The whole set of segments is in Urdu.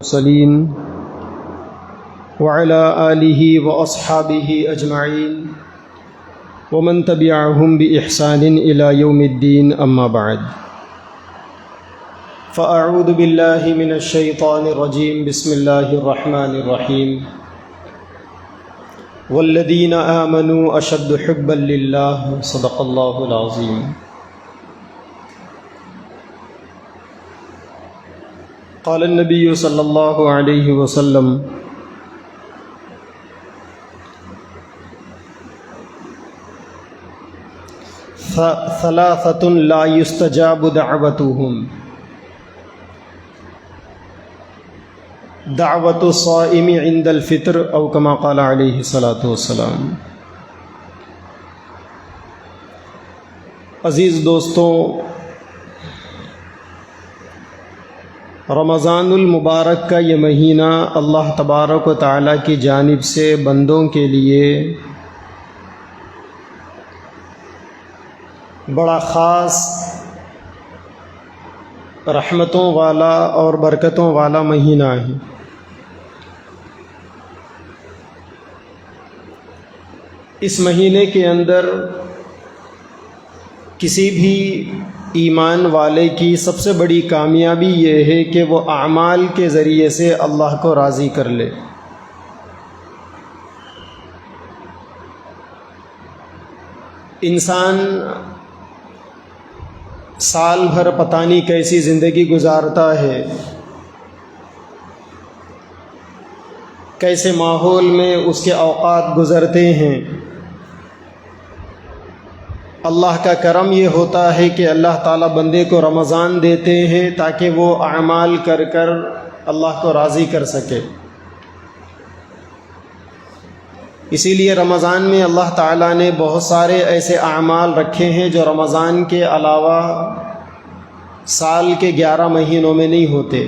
المرسلين وعلى آله وأصحابه أجمعين ومن تبعهم بإحسان إلى يوم الدين أما بعد فأعوذ بالله من الشيطان الرجيم بسم الله الرحمن الرحيم والذين آمنوا أشد حبا لله صدق الله العظيم. قال النبي صلی اللہ علیہ وسلم ثلاثة لا يستجاب دعوتهم دعوت الصائم عند الفطر او كما قال علیہ الصلاۃ والسلام. عزیز دوستوں، رمضان المبارک کا یہ مہینہ اللہ تبارک و تعالیٰ کی جانب سے بندوں کے لیے بڑا خاص رحمتوں والا اور برکتوں والا مہینہ ہے. اس مہینے کے اندر کسی بھی ایمان والے کی سب سے بڑی کامیابی یہ ہے کہ وہ اعمال کے ذریعے سے اللہ کو راضی کر لے. انسان سال بھر پتہ نہیں کیسی زندگی گزارتا ہے، کیسے ماحول میں اس کے اوقات گزرتے ہیں. اللہ کا کرم یہ ہوتا ہے کہ اللہ تعالیٰ بندے کو رمضان دیتے ہیں تاکہ وہ اعمال کر کر اللہ کو راضی کر سکے. اسی لیے رمضان میں اللہ تعالیٰ نے بہت سارے ایسے اعمال رکھے ہیں جو رمضان کے علاوہ سال کے 11 مہینوں میں نہیں ہوتے.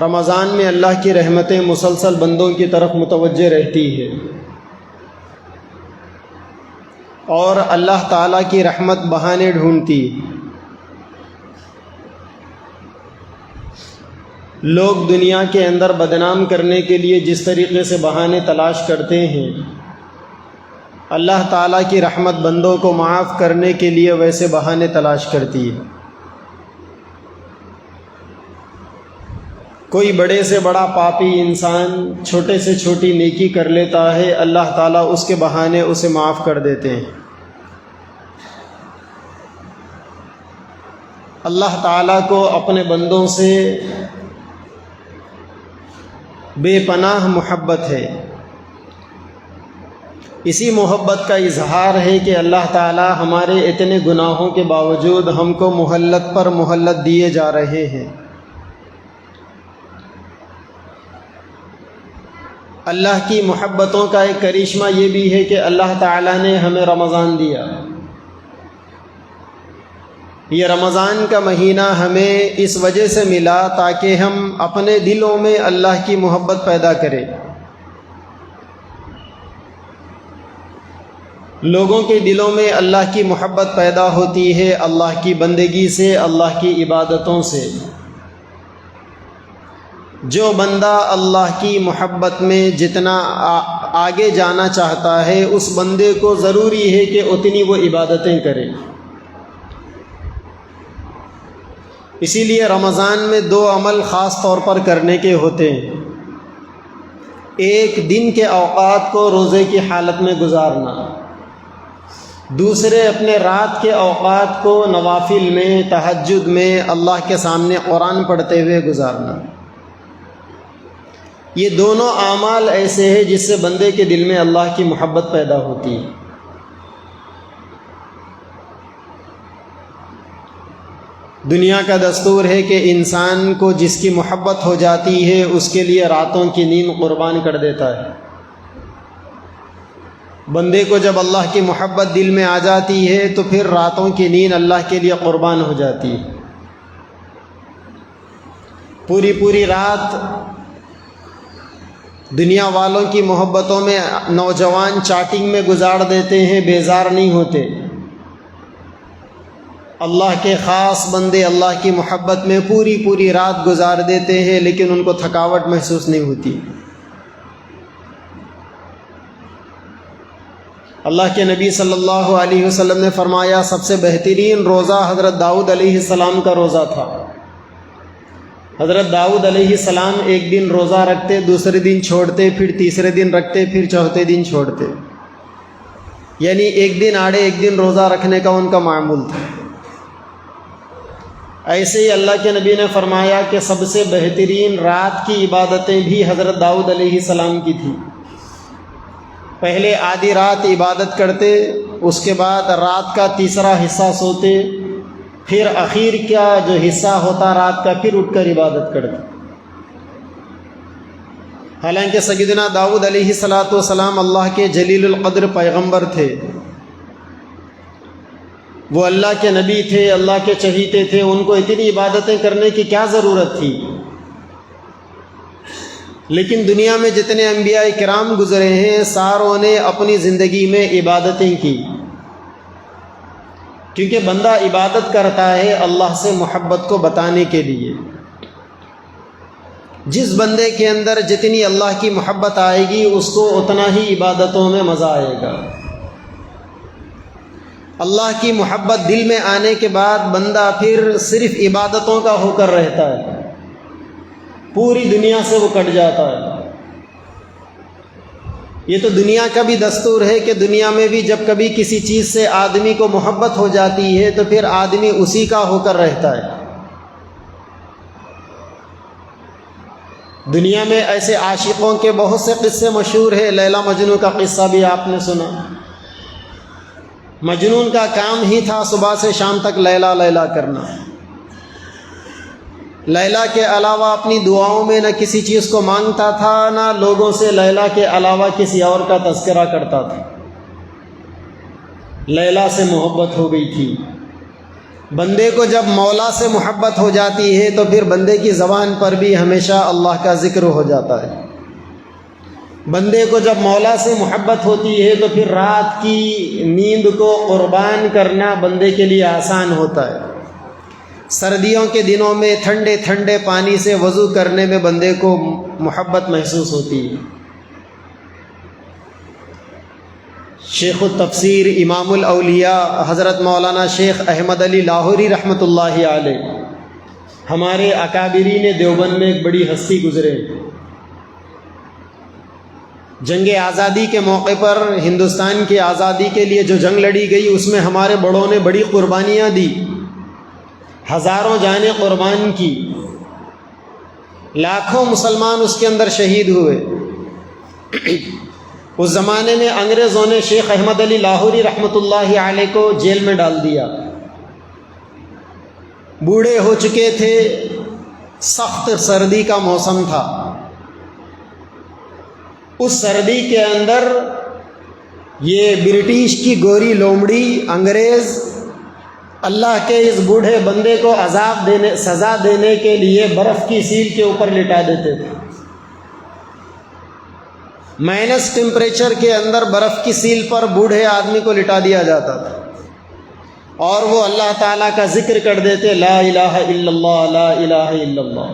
رمضان میں اللہ کی رحمتیں مسلسل بندوں کی طرف متوجہ رہتی ہے، اور اللہ تعالیٰ کی رحمت بہانے ڈھونڈتی. لوگ دنیا کے اندر بدنام کرنے کے لیے جس طریقے سے بہانے تلاش کرتے ہیں، اللہ تعالیٰ کی رحمت بندوں کو معاف کرنے کے لیے ویسے بہانے تلاش کرتی ہے. کوئی بڑے سے بڑا پاپی انسان چھوٹے سے چھوٹی نیکی کر لیتا ہے، اللہ تعالیٰ اس کے بہانے اسے معاف کر دیتے ہیں. اللہ تعالیٰ کو اپنے بندوں سے بے پناہ محبت ہے. اسی محبت کا اظہار ہے کہ اللہ تعالیٰ ہمارے اتنے گناہوں کے باوجود ہم کو مہلت پر مہلت دیے جا رہے ہیں. اللہ کی محبتوں کا ایک کرشمہ یہ بھی ہے کہ اللہ تعالیٰ نے ہمیں رمضان دیا. یہ رمضان کا مہینہ ہمیں اس وجہ سے ملا تاکہ ہم اپنے دلوں میں اللہ کی محبت پیدا کریں. لوگوں کے دلوں میں اللہ کی محبت پیدا ہوتی ہے اللہ کی بندگی سے، اللہ کی عبادتوں سے. جو بندہ اللہ کی محبت میں جتنا آگے جانا چاہتا ہے، اس بندے کو ضروری ہے کہ اتنی وہ عبادتیں کرے. اسی لیے رمضان میں 2 عمل خاص طور پر کرنے کے ہوتے ہیں. ایک دن کے اوقات کو روزے کی حالت میں گزارنا، دوسرے اپنے رات کے اوقات کو نوافل میں، تہجد میں اللہ کے سامنے قرآن پڑھتے ہوئے گزارنا. یہ دونوں اعمال ایسے ہیں جس سے بندے کے دل میں اللہ کی محبت پیدا ہوتی ہے. دنیا کا دستور ہے کہ انسان کو جس کی محبت ہو جاتی ہے اس کے لیے راتوں کی نیند قربان کر دیتا ہے. بندے کو جب اللہ کی محبت دل میں آ جاتی ہے تو پھر راتوں کی نیند اللہ کے لیے قربان ہو جاتی ہے. پوری رات دنیا والوں کی محبتوں میں نوجوان چاٹنگ میں گزار دیتے ہیں، بیزار نہیں ہوتے. اللہ کے خاص بندے اللہ کی محبت میں پوری پوری رات گزار دیتے ہیں لیکن ان کو تھکاوٹ محسوس نہیں ہوتی۔ اللہ کے نبی صلی اللہ علیہ وسلم نے فرمایا سب سے بہترین روزہ حضرت داؤد علیہ السلام کا روزہ تھا۔ حضرت داؤد علیہ السلام ایک دن روزہ رکھتے، دوسرے دن چھوڑتے، پھر تیسرے دن رکھتے، پھر چوتھے دن چھوڑتے، یعنی ایک دن آڑے ایک دن روزہ رکھنے کا ان کا معمول تھا۔ ایسے ہی اللہ کے نبی نے فرمایا کہ سب سے بہترین رات کی عبادتیں بھی حضرت داؤد علیہ السلام کی تھی۔ پہلے آدھی رات عبادت کرتے، اس کے بعد رات کا تیسرا حصہ سوتے، پھر اخیر کا جو حصہ ہوتا رات کا پھر اٹھ کر عبادت کرتے۔ حالانکہ سیدنا داؤد علیہ السلام اللہ کے جلیل القدر پیغمبر تھے، وہ اللہ کے نبی تھے، اللہ کے چہیتے تھے، ان کو اتنی عبادتیں کرنے کی کیا ضرورت تھی؟ لیکن دنیا میں جتنے انبیاء کرام گزرے ہیں ساروں نے اپنی زندگی میں عبادتیں کی، کیونکہ بندہ عبادت کرتا ہے اللہ سے محبت کو بتانے کے لیے۔ جس بندے کے اندر جتنی اللہ کی محبت آئے گی اس کو اتنا ہی عبادتوں میں مزہ آئے گا۔ اللہ کی محبت دل میں آنے کے بعد بندہ پھر صرف عبادتوں کا ہو کر رہتا ہے، پوری دنیا سے وہ کٹ جاتا ہے۔ یہ تو دنیا کا بھی دستور ہے کہ دنیا میں بھی جب کبھی کسی چیز سے آدمی کو محبت ہو جاتی ہے تو پھر آدمی اسی کا ہو کر رہتا ہے۔ دنیا میں ایسے عاشقوں کے بہت سے قصے مشہور ہیں، لیلا مجنون کا قصہ بھی آپ نے سنا۔ مجنون کا کام ہی تھا صبح سے شام تک لیلا لیلا کرنا۔ لیلا کے علاوہ اپنی دعاؤں میں نہ کسی چیز کو مانگتا تھا، نہ لوگوں سے لیلا کے علاوہ کسی اور کا تذکرہ کرتا تھا۔ لیلا سے محبت ہو گئی تھی۔ بندے کو جب مولا سے محبت ہو جاتی ہے تو پھر بندے کی زبان پر بھی ہمیشہ اللہ کا ذکر ہو جاتا ہے۔ بندے کو جب مولا سے محبت ہوتی ہے تو پھر رات کی نیند کو قربان کرنا بندے کے لیے آسان ہوتا ہے۔ سردیوں کے دنوں میں ٹھنڈے ٹھنڈے پانی سے وضو کرنے میں بندے کو محبت محسوس ہوتی ہے۔ شیخ التفسیر امام الاولیاء حضرت مولانا شیخ احمد علی لاہوری رحمۃ اللہ علیہ ہمارے اکابرین دیوبند میں ایک بڑی ہستی گزرے۔ جنگ آزادی کے موقع پر ہندوستان کی آزادی کے لیے جو جنگ لڑی گئی اس میں ہمارے بڑوں نے بڑی قربانیاں دی، ہزاروں جانیں قربان کی، لاکھوں مسلمان اس کے اندر شہید ہوئے۔ اس زمانے میں انگریزوں نے شیخ احمد علی لاہوری رحمۃ اللہ علیہ کو جیل میں ڈال دیا۔ بوڑھے ہو چکے تھے، سخت سردی کا موسم تھا۔ اس سردی کے اندر یہ برٹش کی گوری لومڑی انگریز اللہ کے اس بوڑھے بندے کو سزا دینے کے لیے برف کی سیل کے اوپر لٹا دیتے تھے۔ مائنس ٹیمپریچر کے اندر برف کی سیل پر بوڑھے آدمی کو لٹا دیا جاتا تھا، اور وہ اللہ تعالیٰ کا ذکر کر دیتے، لا الہ الا اللہ لا الہ الا اللہ۔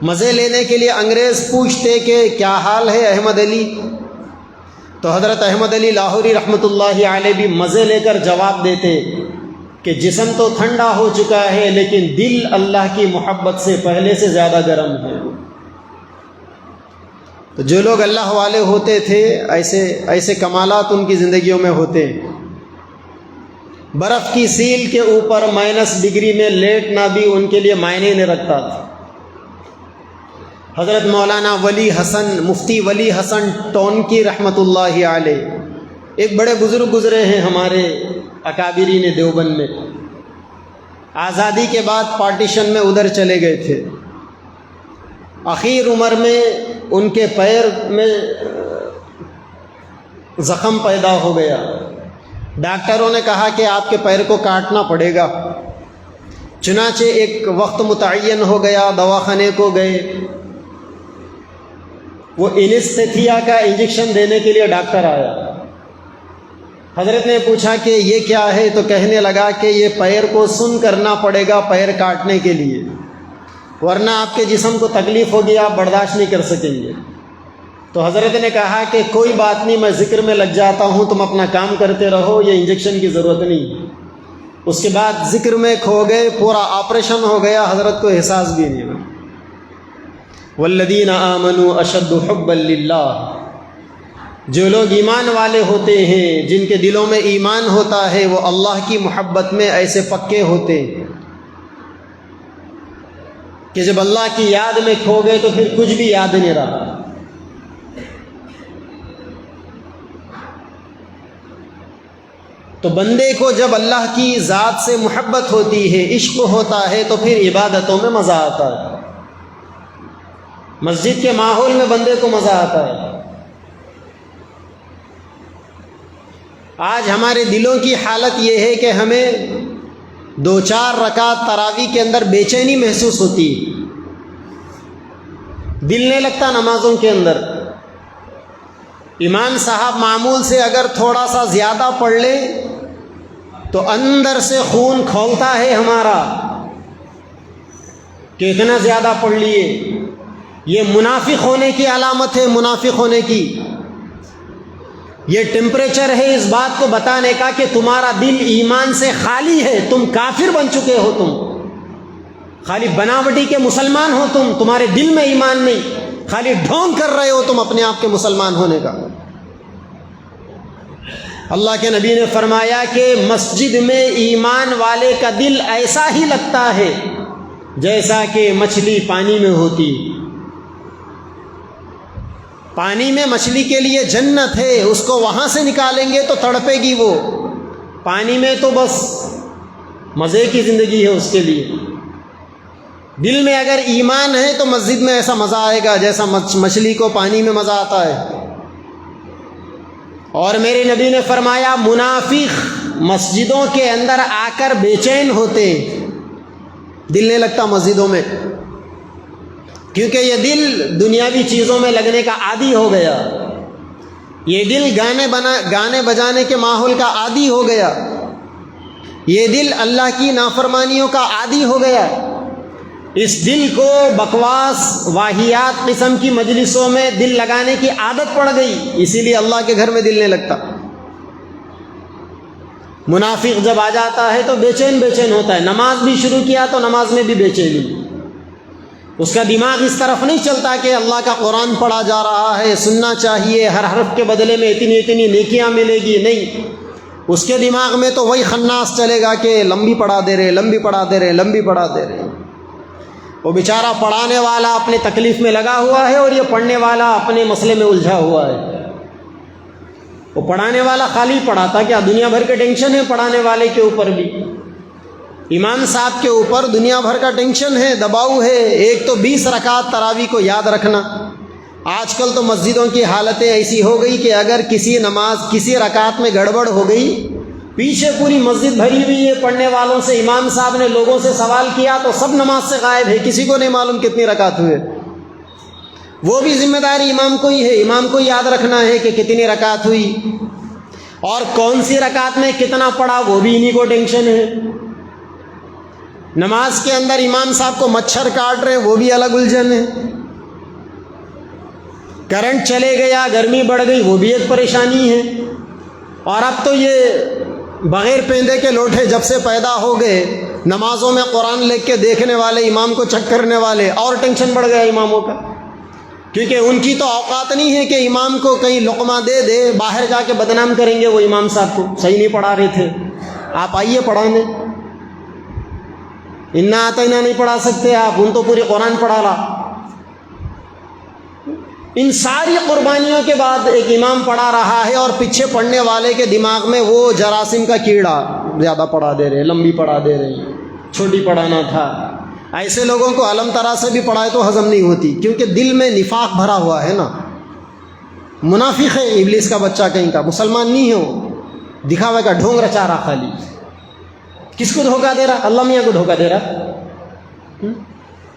مزے لینے کے لیے انگریز پوچھتے کہ کیا حال ہے احمد علی، تو حضرت احمد علی لاہوری رحمۃ اللہ علیہ بھی مزے لے کر جواب دیتے کہ جسم تو ٹھنڈا ہو چکا ہے لیکن دل اللہ کی محبت سے پہلے سے زیادہ گرم ہے۔ تو جو لوگ اللہ والے ہوتے تھے ایسے کمالات ان کی زندگیوں میں ہوتے ہیں۔ برف کی سیل کے اوپر مائنس ڈگری میں لیٹنا بھی ان کے لیے معنی نہیں رکھتا تھا۔ حضرت مولانا ولی حسن مفتی ولی حسن ٹونکی رحمۃ اللہ علیہ ایک بڑے بزرگ گزرے ہیں ہمارے اکابرین دیوبند میں۔ آزادی کے بعد پارٹیشن میں ادھر چلے گئے تھے۔ اخیر عمر میں ان کے پیر میں زخم پیدا ہو گیا۔ ڈاکٹروں نے کہا کہ آپ کے پیر کو کاٹنا پڑے گا۔ چنانچہ ایک وقت متعین ہو گیا، دواخانے کو گئے۔ وہ اینستھیسیا کا انجیکشن دینے کے لیے ڈاکٹر آیا۔ حضرت نے پوچھا کہ یہ کیا ہے؟ تو کہنے لگا کہ یہ پیر کو سن کرنا پڑے گا پیر کاٹنے کے لیے، ورنہ آپ کے جسم کو تکلیف ہوگی، آپ برداشت نہیں کر سکیں گے۔ تو حضرت نے کہا کہ کوئی بات نہیں، میں ذکر میں لگ جاتا ہوں، تم اپنا کام کرتے رہو، یہ انجیکشن کی ضرورت نہیں۔ اس کے بعد ذکر میں کھو گئے، پورا آپریشن ہو گیا، حضرت کو احساس بھی نہیں ہوا۔ والذین آمنوا اشد حبا للہ، جو لوگ ایمان والے ہوتے ہیں، جن کے دلوں میں ایمان ہوتا ہے، وہ اللہ کی محبت میں ایسے پکے ہوتے ہیں کہ جب اللہ کی یاد میں کھو گئے تو پھر کچھ بھی یاد نہیں رہا۔ تو بندے کو جب اللہ کی ذات سے محبت ہوتی ہے، عشق ہوتا ہے، تو پھر عبادتوں میں مزہ آتا ہے، مسجد کے ماحول میں بندے کو مزہ آتا ہے۔ آج ہمارے دلوں کی حالت یہ ہے کہ ہمیں 2-4 رکعت تراویح کے اندر بے چینی محسوس ہوتی ہے، دل نہیں لگتا نمازوں کے اندر۔ امام صاحب معمول سے اگر تھوڑا سا زیادہ پڑھ لے تو اندر سے خون کھولتا ہے ہمارا کہ اتنا زیادہ پڑھ لیے۔ یہ منافق ہونے کی علامت ہے، منافق ہونے کی۔ یہ ٹیمپریچر ہے اس بات کو بتانے کا کہ تمہارا دل ایمان سے خالی ہے، تم کافر بن چکے ہو، تم خالی بناوٹی کے مسلمان ہو، تمہارے دل میں ایمان نہیں، خالی ڈھونگ کر رہے ہو تم اپنے آپ کے مسلمان ہونے کا۔ اللہ کے نبی نے فرمایا کہ مسجد میں ایمان والے کا دل ایسا ہی لگتا ہے جیسا کہ مچھلی پانی میں ہوتی۔ پانی میں مچھلی کے لیے جنت ہے، اس کو وہاں سے نکالیں گے تو تڑپے گی وہ، پانی میں تو بس مزے کی زندگی ہے اس کے لیے۔ دل میں اگر ایمان ہے تو مسجد میں ایسا مزہ آئے گا جیسا مچھلی کو پانی میں مزہ آتا ہے۔ اور میرے نبی نے فرمایا منافق مسجدوں کے اندر آ کر بے چین ہوتے، دل نہیں لگتا مسجدوں میں، کیونکہ یہ دل دنیاوی چیزوں میں لگنے کا عادی ہو گیا، یہ دل گانے بجانے کے ماحول کا عادی ہو گیا، یہ دل اللہ کی نافرمانیوں کا عادی ہو گیا۔ اس دل کو بکواس واہیات قسم کی مجلسوں میں دل لگانے کی عادت پڑ گئی، اسی لیے اللہ کے گھر میں دل نہیں لگتا۔ منافق جب آ جاتا ہے تو بے چین ہوتا ہے، نماز بھی شروع کیا تو نماز میں بھی بے چینی، اس کا دماغ اس طرف نہیں چلتا کہ اللہ کا قرآن پڑھا جا رہا ہے، سننا چاہیے، ہر حرف کے بدلے میں اتنی نیکیاں ملے گی، نہیں، اس کے دماغ میں تو وہی خناس چلے گا کہ لمبی پڑھا دے رہے۔ وہ بیچارہ پڑھانے والا اپنے تکلیف میں لگا ہوا ہے اور یہ پڑھنے والا اپنے مسئلے میں الجھا ہوا ہے۔ وہ پڑھانے والا خالی پڑھاتا کیا، دنیا بھر کے ٹینشن ہے پڑھانے والے کے اوپر بھی، امام صاحب کے اوپر دنیا بھر کا ٹینشن ہے، دباؤ ہے۔ ایک تو 20 رکعت تراویح کو یاد رکھنا، آج کل تو مسجدوں کی حالتیں ایسی ہو گئی کہ اگر کسی رکعت میں گڑبڑ ہو گئی، پیچھے پوری مسجد بھری ہوئی ہے پڑھنے والوں سے، امام صاحب نے لوگوں سے سوال کیا تو سب نماز سے غائب ہے، کسی کو نہیں معلوم کتنی رکعت ہوئے۔ وہ بھی ذمہ داری امام کو ہی ہے، امام کو یاد رکھنا ہے کہ کتنی رکعت ہوئی اور کون سی رکعت میں کتنا پڑھا، وہ بھی انہی کو ٹینشن ہے۔ نماز کے اندر امام صاحب کو مچھر کاٹ رہے، وہ بھی الگ الجھن ہے۔ کرنٹ چلے گیا، گرمی بڑھ گئی، وہ بھی ایک پریشانی ہے۔ اور اب تو یہ بغیر پیندے کے لوٹے جب سے پیدا ہو گئے، نمازوں میں قرآن لکھ کے دیکھنے والے، امام کو چیک کرنے والے، اور ٹینشن بڑھ گیا اماموں کا، کیونکہ ان کی تو اوقات نہیں ہے کہ امام کو کہیں لقمہ دے، باہر جا کے بدنام کریں گے وہ امام صاحب کو، صحیح نہیں پڑھا رہے تھے، آپ آئیے پڑھانے۔ انا آتینا نہیں پڑھا سکتے آپ، ان تو پوری قرآن پڑھا رہا۔ ان ساری قربانیوں کے بعد ایک امام پڑھا رہا ہے اور پیچھے پڑھنے والے کے دماغ میں وہ جراثیم کا کیڑا، زیادہ پڑھا دے رہے، لمبی پڑھا دے رہے، چھوٹی پڑھانا تھا۔ ایسے لوگوں کو علم طرح سے بھی پڑھائے تو ہضم نہیں ہوتی، کیونکہ دل میں نفاق بھرا ہوا ہے نا، منافق ہے، ابلیس کا بچہ کہیں کا، مسلمان نہیں ہے، وہ دکھاوے کا ڈھونگ رچا رہا، خالی کس کو دھوکہ دے رہا؟ اللہ میاں کو دھوکہ دے رہا۔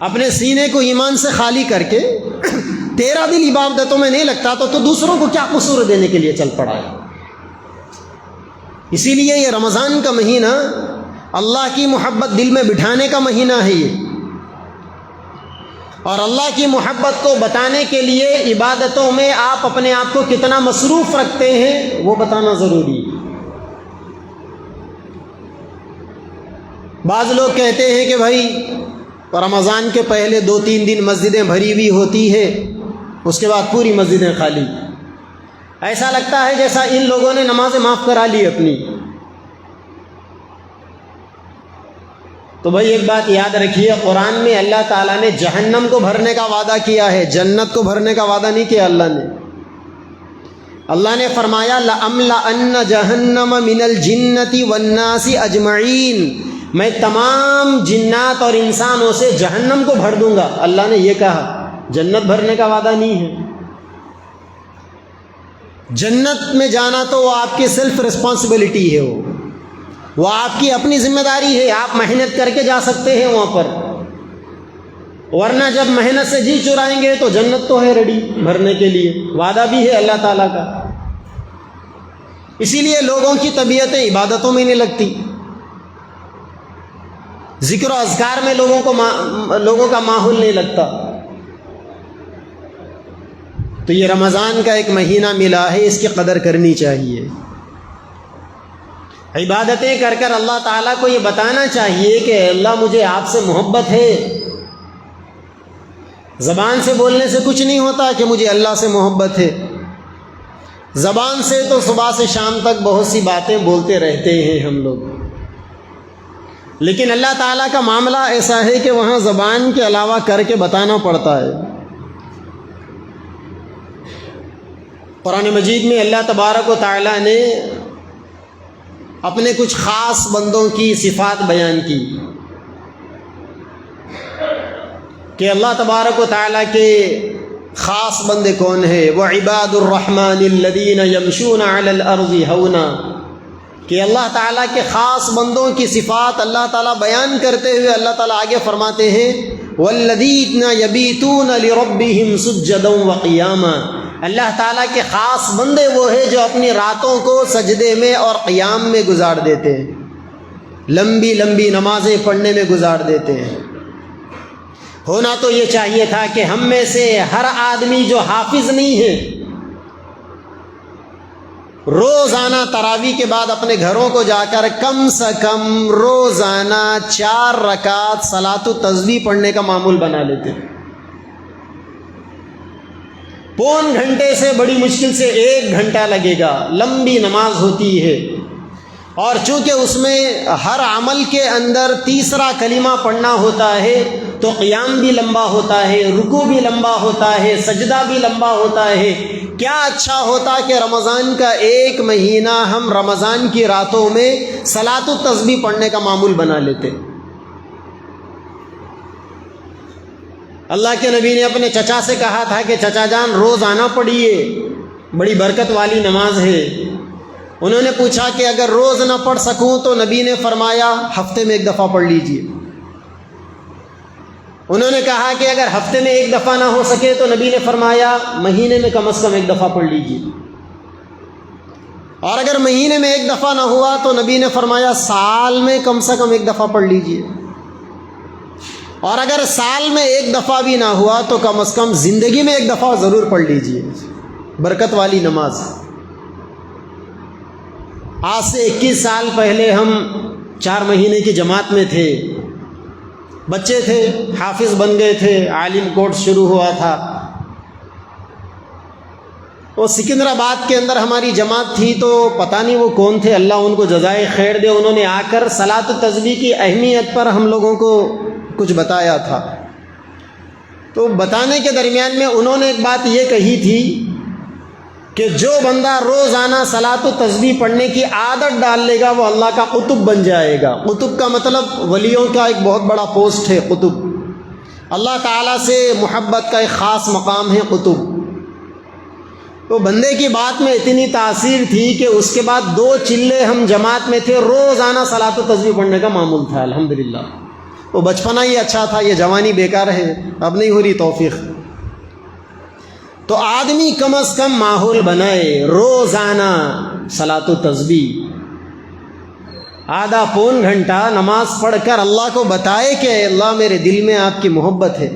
اپنے سینے کو ایمان سے خالی کر کے تیرا دل عبادتوں میں نہیں لگتا تو دوسروں کو کیا قصور دینے کے لیے چل پڑا ہے؟ اسی لیے یہ رمضان کا مہینہ اللہ کی محبت دل میں بٹھانے کا مہینہ ہے یہ، اور اللہ کی محبت کو بتانے کے لیے عبادتوں میں آپ اپنے آپ کو کتنا مصروف رکھتے ہیں وہ بتانا ضروری ہے۔ بعض لوگ کہتے ہیں کہ بھائی رمضان کے پہلے 2-3 دن مسجدیں بھری ہوئی ہوتی ہے، اس کے بعد پوری مسجدیں خالی، ایسا لگتا ہے جیسا ان لوگوں نے نمازیں معاف کرا لی اپنی۔ تو بھائی ایک بات یاد رکھیے، قرآن میں اللہ تعالیٰ نے جہنم کو بھرنے کا وعدہ کیا ہے، جنت کو بھرنے کا وعدہ نہیں کیا اللہ نے فرمایا لَأَمْلَأَنَّ جَهَنَّمَ مِنَ الْجِنَّةِ وَالنَّاسِ أَجْمَعِينَ، میں تمام جنات اور انسانوں سے جہنم کو بھر دوں گا، اللہ نے یہ کہا، جنت بھرنے کا وعدہ نہیں ہے۔ جنت میں جانا تو وہ آپ کی سیلف رسپانسبلٹی ہے، وہ آپ کی اپنی ذمہ داری ہے، آپ محنت کر کے جا سکتے ہیں وہاں پر، ورنہ جب محنت سے جی چرائیں گے تو جنت تو ہے ریڈی بھرنے کے لیے، وعدہ بھی ہے اللہ تعالیٰ کا۔ اسی لیے لوگوں کی طبیعتیں عبادتوں میں نہیں لگتی، ذکر و اذکار میں لوگوں کا ماحول نہیں لگتا۔ تو یہ رمضان کا ایک مہینہ ملا ہے، اس کی قدر کرنی چاہیے، عبادتیں کر کر اللہ تعالیٰ کو یہ بتانا چاہیے کہ اللہ مجھے آپ سے محبت ہے۔ زبان سے بولنے سے کچھ نہیں ہوتا کہ مجھے اللہ سے محبت ہے، زبان سے تو صبح سے شام تک بہت سی باتیں بولتے رہتے ہیں ہم لوگ، لیکن اللہ تعالیٰ کا معاملہ ایسا ہے کہ وہاں زبان کے علاوہ کر کے بتانا پڑتا ہے۔ قرآن مجید میں اللہ تبارک و تعالیٰ نے اپنے کچھ خاص بندوں کی صفات بیان کی کہ اللہ تبارک و تعالیٰ کے خاص بندے کون ہیں، وَعِبَادُ الرَّحْمَنِ الَّذِينَ يَمْشُونَ عَلَى الْأَرْضِ هَوْنًا، کہ اللہ تعالیٰ کے خاص بندوں کی صفات اللہ تعالیٰ بیان کرتے ہوئے اللہ تعالیٰ آگے فرماتے ہیں وَالَّذِينَ يَبِيتُونَ لِرَبِّهِمْ سُجَّدًا وَقِيَامًا، اللہ تعالیٰ کے خاص بندے وہ ہیں جو اپنی راتوں کو سجدے میں اور قیام میں گزار دیتے ہیں، لمبی لمبی نمازیں پڑھنے میں گزار دیتے ہیں۔ ہونا تو یہ چاہیے تھا کہ ہم میں سے ہر آدمی جو حافظ نہیں ہے روزانہ تراویح کے بعد اپنے گھروں کو جا کر کم سے کم روزانہ 4 رکعت صلاۃ التسبیح پڑھنے کا معمول بنا لیتے ہیں۔ پون گھنٹے سے بڑی مشکل سے 1 گھنٹہ لگے گا، لمبی نماز ہوتی ہے، اور چونکہ اس میں ہر عمل کے اندر تیسرا کلمہ پڑھنا ہوتا ہے تو قیام بھی لمبا ہوتا ہے، رکوع بھی لمبا ہوتا ہے، سجدہ بھی لمبا ہوتا ہے۔ کیا اچھا ہوتا کہ رمضان کا 1 مہینہ ہم رمضان کی راتوں میں صلاۃ التسبیح پڑھنے کا معمول بنا لیتے۔ اللہ کے نبی نے اپنے چچا سے کہا تھا کہ چچا جان روز آنا پڑھیے، بڑی برکت والی نماز ہے۔ انہوں نے پوچھا کہ اگر روز نہ پڑھ سکوں تو نبی نے فرمایا ہفتے میں 1 دفعہ پڑھ لیجئے۔ انہوں نے کہا کہ اگر ہفتے میں 1 دفعہ نہ ہو سکے تو نبی نے فرمایا مہینے میں کم از کم 1 دفعہ پڑھ لیجئے، اور اگر مہینے میں 1 دفعہ نہ ہوا تو نبی نے فرمایا سال میں کم سے کم 1 دفعہ پڑھ لیجئے، اور اگر سال میں 1 دفعہ بھی نہ ہوا تو کم از کم زندگی میں 1 دفعہ ضرور پڑھ لیجئے۔ برکت والی نماز۔ آج سے 21 سال پہلے ہم 4 مہینے کی جماعت میں تھے، بچے تھے، حافظ بن گئے تھے، عالم کورس شروع ہوا تھا، وہ سکندرآباد کے اندر ہماری جماعت تھی، تو پتہ نہیں وہ کون تھے، اللہ ان کو جزائے خیر دے، انہوں نے آ کر صلاۃ التسبیح کی اہمیت پر ہم لوگوں کو کچھ بتایا تھا۔ تو بتانے کے درمیان میں انہوں نے ایک بات یہ کہی تھی کہ جو بندہ روزانہ صلاۃ التسبیح پڑھنے کی عادت ڈال لے گا وہ اللہ کا قطب بن جائے گا۔ قطب کا مطلب ولیوں کا ایک بہت بڑا پوسٹ ہے قطب، اللہ تعالیٰ سے محبت کا ایک خاص مقام ہے قطب۔ تو بندے کی بات میں اتنی تاثیر تھی کہ اس کے بعد 2 چلے ہم جماعت میں تھے، روزانہ صلاۃ التسبیح پڑھنے کا معمول تھا۔ الحمدللہ وہ بچپنا ہی اچھا تھا، یہ جوانی بیکار ہے، اب نہیں ہو رہی توفیق۔ تو آدمی کم از کم ماحول بنائے، روزانہ صلاۃ التسبیح آدھا پون گھنٹہ نماز پڑھ کر اللہ کو بتائے کہ اے اللہ میرے دل میں آپ کی محبت ہے،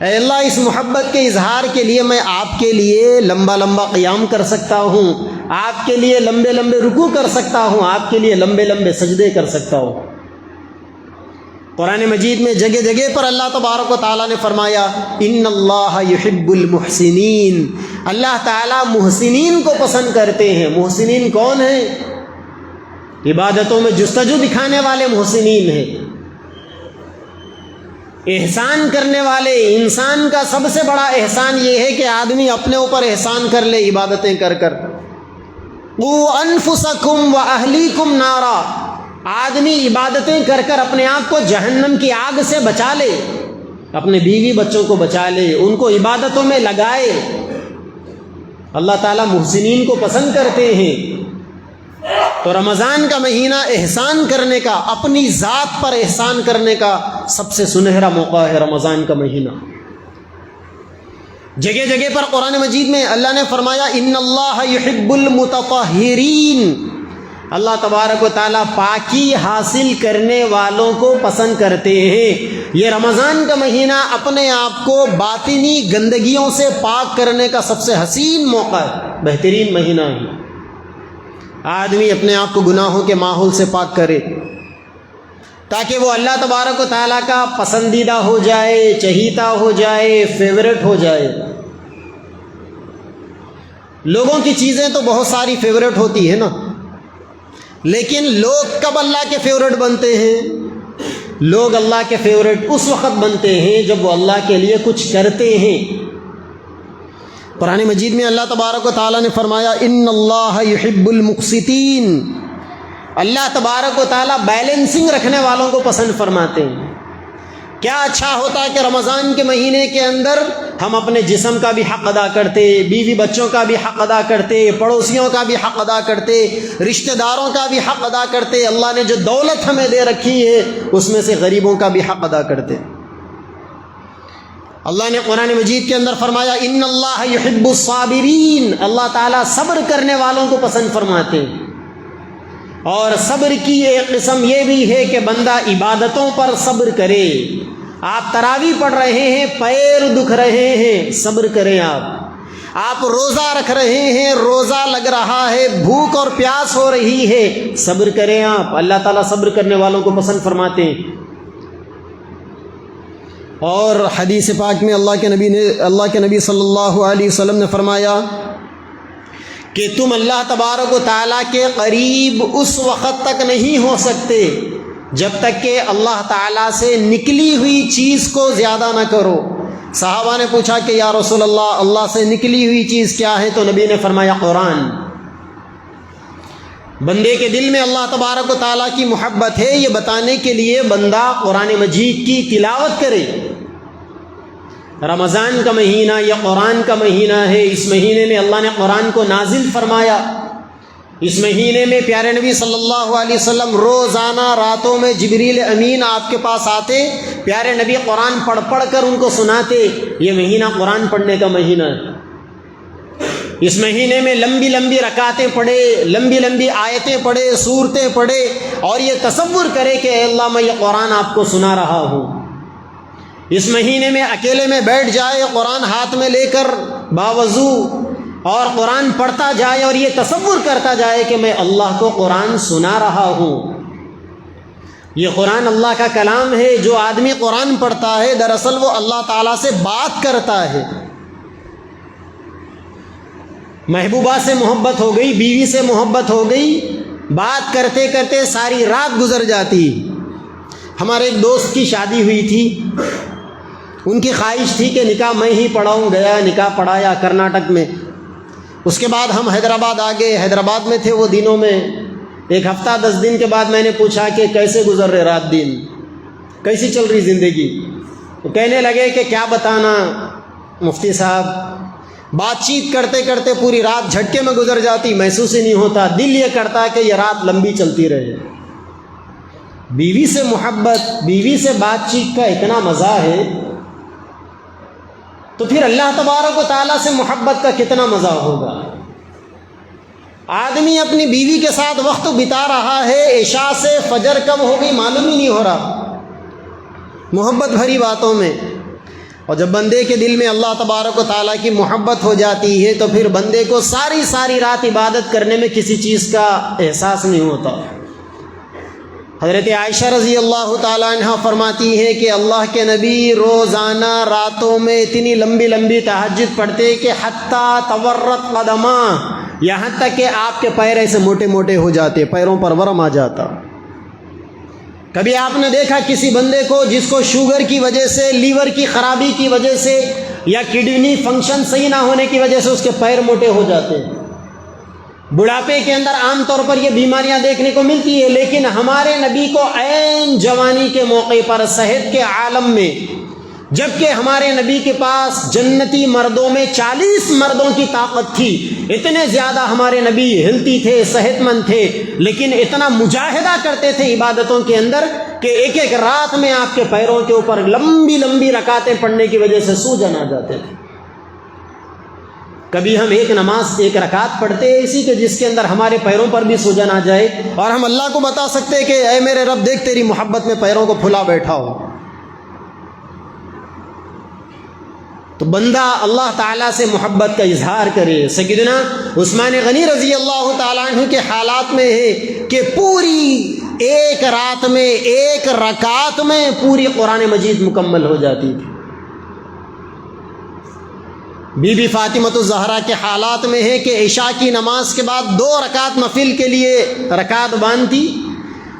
اے اللہ اس محبت کے اظہار کے لیے میں آپ کے لیے لمبا لمبا قیام کر سکتا ہوں، آپ کے لیے لمبے لمبے رکوع کر سکتا ہوں، آپ کے لیے لمبے لمبے سجدے کر سکتا ہوں۔ قرآن مجید میں جگہ جگہ پر اللہ تبارک و تعالیٰ نے فرمایا ان اللہ یحب المحسنین، اللہ تعالیٰ محسنین کو پسند کرتے ہیں۔ محسنین کون ہیں؟ عبادتوں میں جستجو دکھانے والے محسنین ہیں، احسان کرنے والے۔ انسان کا سب سے بڑا احسان یہ ہے کہ آدمی اپنے اوپر احسان کر لے عبادتیں کر کر۔ قوا انفسکم واہلیکم نارا، آدمی عبادتیں کر کر اپنے آپ کو جہنم کی آگ سے بچا لے، اپنے بیوی بچوں کو بچا لے، ان کو عبادتوں میں لگائے۔ اللہ تعالیٰ محسنین کو پسند کرتے ہیں۔ تو رمضان کا مہینہ احسان کرنے کا، اپنی ذات پر احسان کرنے کا سب سے سنہرا موقع ہے رمضان کا مہینہ۔ جگہ جگہ پر قرآن مجید میں اللہ نے فرمایا ان اللہ یحب المتطہرین، اللہ تبارک و تعالیٰ پاکی حاصل کرنے والوں کو پسند کرتے ہیں۔ یہ رمضان کا مہینہ اپنے آپ کو باطنی گندگیوں سے پاک کرنے کا سب سے حسین موقع ہے، بہترین مہینہ ہے۔ آدمی اپنے آپ کو گناہوں کے ماحول سے پاک کرے تاکہ وہ اللہ تبارک و تعالیٰ کا پسندیدہ ہو جائے، چہیتا ہو جائے، فیورٹ ہو جائے۔ لوگوں کی چیزیں تو بہت ساری فیورٹ ہوتی ہے نا، لیکن لوگ کب اللہ کے فیورٹ بنتے ہیں؟ لوگ اللہ کے فیورٹ اس وقت بنتے ہیں جب وہ اللہ کے لیے کچھ کرتے ہیں۔ قرآن مجید میں اللہ تبارک و تعالیٰ نے فرمایا ان اللہ یحب المقسطین، اللہ تبارک و تعالیٰ بیلنسنگ رکھنے والوں کو پسند فرماتے ہیں۔ کیا اچھا ہوتا ہے کہ رمضان کے مہینے کے اندر ہم اپنے جسم کا بھی حق ادا کرتے، بیوی بچوں کا بھی حق ادا کرتے، پڑوسیوں کا بھی حق ادا کرتے، رشتہ داروں کا بھی حق ادا کرتے، اللہ نے جو دولت ہمیں دے رکھی ہے اس میں سے غریبوں کا بھی حق ادا کرتے۔ اللہ نے قرآن مجید کے اندر فرمایا ان اللہ یحب الصابرین، اللہ تعالیٰ صبر کرنے والوں کو پسند فرماتے ہیں۔ اور صبر کی ایک قسم یہ بھی ہے کہ بندہ عبادتوں پر صبر کرے۔ آپ تراویح پڑھ رہے ہیں، پیر دکھ رہے ہیں، صبر کریں۔ آپ روزہ رکھ رہے ہیں، روزہ لگ رہا ہے، بھوک اور پیاس ہو رہی ہے، صبر کریں آپ۔ اللہ تعالیٰ صبر کرنے والوں کو پسند فرماتے ہیں۔ اور حدیث پاک میں اللہ کے نبی صلی اللہ علیہ وسلم نے فرمایا کہ تم اللہ تبارک و تعالیٰ کے قریب اس وقت تک نہیں ہو سکتے جب تک کہ اللہ تعالیٰ سے نکلی ہوئی چیز کو زیادہ نہ کرو۔ صحابہ نے پوچھا کہ یا رسول اللہ، اللہ سے نکلی ہوئی چیز کیا ہے؟ تو نبی نے فرمایا قرآن۔ بندے کے دل میں اللہ تبارک و تعالیٰ کی محبت ہے، یہ بتانے کے لیے بندہ قرآن مجید کی تلاوت کرے۔ رمضان کا مہینہ یہ قرآن کا مہینہ ہے، اس مہینے میں اللہ نے قرآن کو نازل فرمایا۔ اس مہینے میں پیارے نبی صلی اللہ علیہ وسلم روزانہ راتوں میں جبریل امین آپ کے پاس آتے، پیارے نبی قرآن پڑھ پڑھ کر ان کو سناتے۔ یہ مہینہ قرآن پڑھنے کا مہینہ ہے۔ اس مہینے میں لمبی لمبی رکعتیں پڑھے، لمبی لمبی آیتیں پڑھے، سورتیں پڑھے، اور یہ تصور کرے کہ اے اللہ میں یہ قرآن آپ کو سنا رہا ہوں۔ اس مہینے میں اکیلے میں بیٹھ جائے، قرآن ہاتھ میں لے کر باوضو اور قرآن پڑھتا جائے، اور یہ تصور کرتا جائے کہ میں اللہ کو قرآن سنا رہا ہوں۔ یہ قرآن اللہ کا کلام ہے۔ جو آدمی قرآن پڑھتا ہے دراصل وہ اللہ تعالیٰ سے بات کرتا ہے۔ محبوبہ سے محبت ہو گئی، بیوی سے محبت ہو گئی، بات کرتے کرتے ساری رات گزر جاتی۔ ہمارے ایک دوست کی شادی ہوئی تھی، ان کی خواہش تھی کہ نکاح میں ہی پڑھاؤں، گیا نکاح پڑھایا کرناٹک میں۔ اس کے بعد ہم حیدرآباد آ گئے، حیدرآباد میں تھے وہ دنوں میں۔ ایک ہفتہ 10 دن کے بعد میں نے پوچھا کہ کیسے گزر رہے رات دن، کیسی چل رہی زندگی؟ تو کہنے لگے کہ کیا بتانا مفتی صاحب، بات چیت کرتے کرتے پوری رات جھٹکے میں گزر جاتی، محسوس ہی نہیں ہوتا، دل یہ کرتا ہے کہ یہ رات لمبی چلتی رہے۔ بیوی سے محبت، بیوی سے بات چیت کا اتنا مزہ ہے، تو پھر اللہ تبارک و تعالیٰ سے محبت کا کتنا مزہ ہوگا۔ آدمی اپنی بیوی کے ساتھ وقت بتا رہا ہے، عشاء سے فجر کب ہو گئی معلوم ہی نہیں ہو رہا، محبت بھری باتوں میں۔ اور جب بندے کے دل میں اللہ تبارک و تعالیٰ کی محبت ہو جاتی ہے تو پھر بندے کو ساری رات عبادت کرنے میں کسی چیز کا احساس نہیں ہوتا۔ حضرت عائشہ رضی اللہ تعالیٰ عنہ فرماتی ہے کہ اللہ کے نبی روزانہ راتوں میں اتنی لمبی تہجد پڑھتے کہ حتیٰ تورت قدما، یہاں تک کہ آپ کے پیر ایسے موٹے موٹے ہو جاتے، پیروں پر ورم آ جاتا۔ کبھی آپ نے دیکھا کسی بندے کو جس کو شوگر کی وجہ سے، لیور کی خرابی کی وجہ سے یا کڈنی فنکشن صحیح نہ ہونے کی وجہ سے اس کے پیر موٹے ہو جاتے ہیں؟ بڑھاپے کے اندر عام طور پر یہ بیماریاں دیکھنے کو ملتی ہے، لیکن ہمارے نبی کو عین جوانی کے موقع پر صحت کے عالم میں، جبکہ ہمارے نبی کے پاس جنتی مردوں میں 40 مردوں کی طاقت تھی، اتنے زیادہ ہمارے نبی ہلتی تھے، صحت مند تھے، لیکن اتنا مجاہدہ کرتے تھے عبادتوں کے اندر کہ ایک رات میں آپ کے پیروں کے اوپر لمبی رکعتیں پڑھنے کی وجہ سے سوجن آ جاتے تھے۔ کبھی ہم ایک نماز ایک رکعت پڑھتے ہیں اسی کے جس کے اندر ہمارے پیروں پر بھی سوجن آ جائے اور ہم اللہ کو بتا سکتے کہ اے میرے رب دیکھ تیری محبت میں پیروں کو پھلا بیٹھا ہو۔ تو بندہ اللہ تعالیٰ سے محبت کا اظہار کرے۔ سیدنا عثمان غنی رضی اللہ تعالیٰ عنہ کے حالات میں ہے کہ پوری ایک رات میں ایک رکعت میں پوری قرآن مجید مکمل ہو جاتی تھی۔ بی بی فاطمہ الزہرا کے حالات میں ہے کہ عشاء کی نماز کے بعد 2 رکعت نفل کے لیے رکعت باندھتی،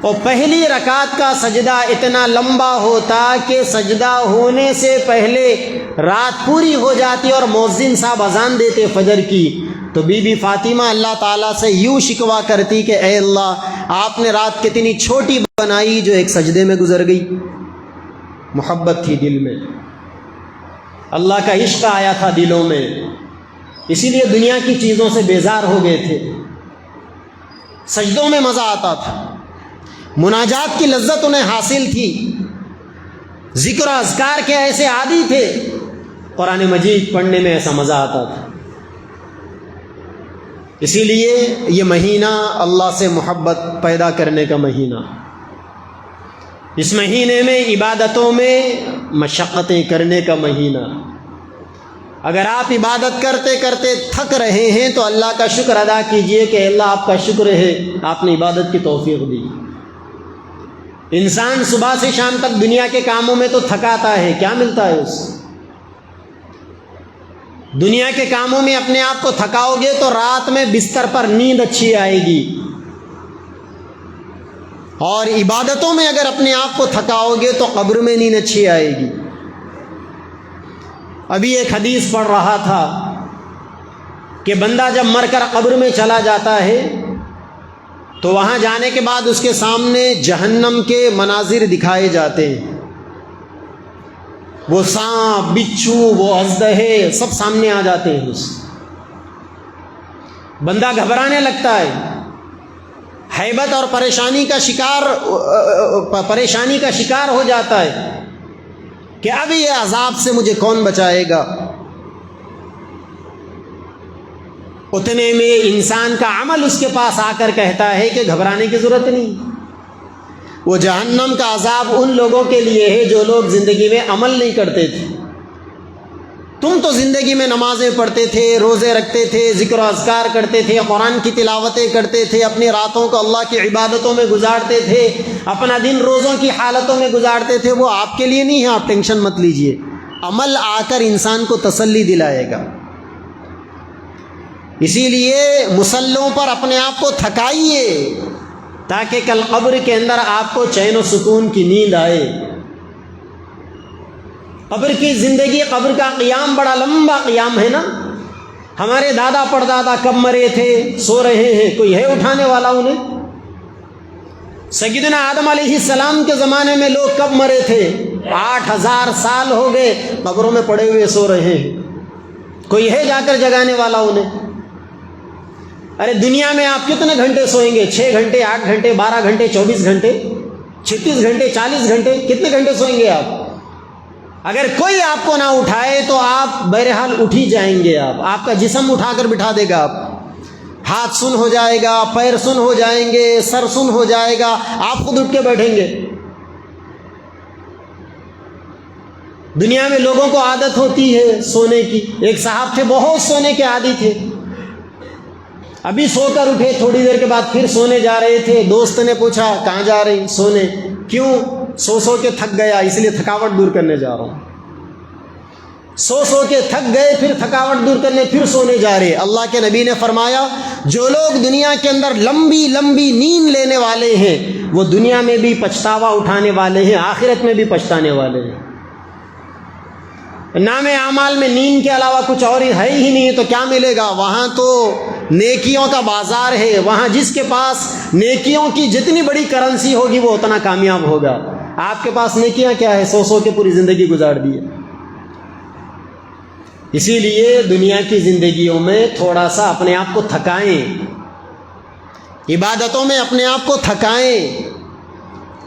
اور پہلی رکعت کا سجدہ اتنا لمبا ہوتا کہ سجدہ ہونے سے پہلے رات پوری ہو جاتی اور مؤذن صاحب اذان دیتے فجر کی، تو بی بی فاطمہ اللہ تعالیٰ سے یوں شکوہ کرتی کہ اے اللہ آپ نے رات کتنی چھوٹی بنائی جو ایک سجدے میں گزر گئی۔ محبت تھی دل میں، اللہ کا عشق آیا تھا دلوں میں، اسی لیے دنیا کی چیزوں سے بیزار ہو گئے تھے۔ سجدوں میں مزہ آتا تھا، مناجات کی لذت انہیں حاصل تھی، ذکر و اذکار کے ایسے عادی تھے، قرآن مجید پڑھنے میں ایسا مزہ آتا تھا۔ اسی لیے یہ مہینہ اللہ سے محبت پیدا کرنے کا مہینہ، اس مہینے میں عبادتوں میں مشقتیں کرنے کا مہینہ۔ اگر آپ عبادت کرتے کرتے تھک رہے ہیں تو اللہ کا شکر ادا کیجئے کہ اللہ آپ کا شکر ہے آپ نے عبادت کی توفیق دی۔ انسان صبح سے شام تک دنیا کے کاموں میں تو تھکاتا ہے، کیا ملتا ہے اس سے؟ دنیا کے کاموں میں اپنے آپ کو تھکاؤ گے تو رات میں بستر پر نیند اچھی آئے گی، اور عبادتوں میں اگر اپنے آپ کو تھکاؤ گے تو قبر میں نیند اچھی آئے گی۔ ابھی ایک حدیث پڑھ رہا تھا کہ بندہ جب مر کر قبر میں چلا جاتا ہے تو وہاں جانے کے بعد اس کے سامنے جہنم کے مناظر دکھائے جاتے ہیں، وہ سانپ، بچھو، وہ اژدہے سب سامنے آ جاتے ہیں۔ بندہ گھبرانے لگتا ہے، ہیبت اور پریشانی کا شکار ہو جاتا ہے کہ اب یہ عذاب سے مجھے کون بچائے گا۔ اتنے میں انسان کا عمل اس کے پاس آ کر کہتا ہے کہ گھبرانے کی ضرورت نہیں، وہ جہنم کا عذاب ان لوگوں کے لیے ہے جو لوگ زندگی میں عمل نہیں کرتے تھے۔ تم تو زندگی میں نمازیں پڑھتے تھے، روزے رکھتے تھے، ذکر و اذکار کرتے تھے، قرآن کی تلاوتیں کرتے تھے، اپنی راتوں کو اللہ کی عبادتوں میں گزارتے تھے، اپنا دن روزوں کی حالتوں میں گزارتے تھے، وہ آپ کے لیے نہیں ہے، آپ ٹینشن مت لیجئے۔ عمل آ کر انسان کو تسلی دلائے گا۔ اسی لیے مصلوں پر اپنے آپ کو تھکائیے تاکہ کل قبر کے اندر آپ کو چین و سکون کی نیند آئے۔ قبر کی زندگی، قبر کا قیام بڑا لمبا قیام ہے نا۔ ہمارے دادا پردادا کب مرے تھے، سو رہے ہیں، کوئی ہے اٹھانے والا انہیں؟ سیدنا آدم علیہ السلام کے زمانے میں لوگ کب مرے تھے؟ 8000 سال ہو گئے قبروں میں پڑے ہوئے سو رہے ہیں، کوئی ہے جا کر جگانے والا انہیں؟ ارے دنیا میں آپ کتنے گھنٹے سوئیں گے؟ 6 گھنٹے، 8 گھنٹے، 12 گھنٹے، 24 گھنٹے، 36 گھنٹے، 40 گھنٹے، کتنے گھنٹے سوئیں گے آپ؟ اگر کوئی آپ کو نہ اٹھائے تو آپ بہرحال اٹھ ہی جائیں گے، آپ کا جسم اٹھا کر بٹھا دے گا آپ۔ ہاتھ سن ہو جائے گا، پیر سن ہو جائیں گے، سر سن ہو جائے گا، آپ خود اٹھ کے بیٹھیں گے۔ دنیا میں لوگوں کو عادت ہوتی ہے سونے کی۔ ایک صاحب تھے بہت سونے کے عادی تھے، ابھی سو کر اٹھے، تھوڑی دیر کے بعد پھر سونے جا رہے تھے۔ دوست نے پوچھا کہاں جا رہے ہیں؟ سونے۔ کیوں؟ سو کے تھک گیا، اس لیے تھکاوٹ دور کرنے جا رہا ہوں۔ سو کے تھک گئے، پھر تھکاوٹ دور کرنے پھر سونے جا رہے۔ اللہ کے نبی نے فرمایا جو لوگ دنیا کے اندر لمبی لمبی نیند لینے والے ہیں وہ دنیا میں بھی پچھتاوا اٹھانے والے ہیں، آخرت میں بھی پچھتانے والے ہیں۔ نام اعمال میں نیند کے علاوہ کچھ اور ہے ہی نہیں، تو کیا ملے گا؟ وہاں تو نیکیوں کا بازار ہے، وہاں جس کے پاس نیکیوں کی جتنی بڑی کرنسی ہوگی وہ اتنا کامیاب ہوگا۔ آپ کے پاس نیکیاں کیا ہے؟ سو کے پوری زندگی گزار دی ہے۔ اسی لیے دنیا کی زندگیوں میں تھوڑا سا اپنے آپ کو تھکائیں، عبادتوں میں اپنے آپ کو تھکائیں،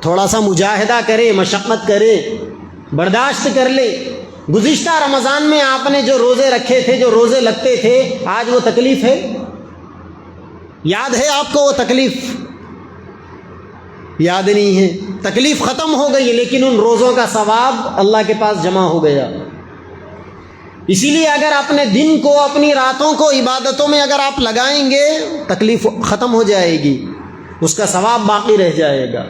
تھوڑا سا مجاہدہ کریں، مشقت کریں، برداشت کر لیں۔ گزشتہ رمضان میں آپ نے جو روزے رکھے تھے، جو روزے لگتے تھے، آج وہ تکلیف ہے؟ یاد ہے آپ کو وہ تکلیف؟ یاد نہیں ہے۔ تکلیف ختم ہو گئی، لیکن ان روزوں کا ثواب اللہ کے پاس جمع ہو گیا۔ اسی لیے اگر اپنے دن کو، اپنی راتوں کو عبادتوں میں اگر آپ لگائیں گے، تکلیف ختم ہو جائے گی، اس کا ثواب باقی رہ جائے گا۔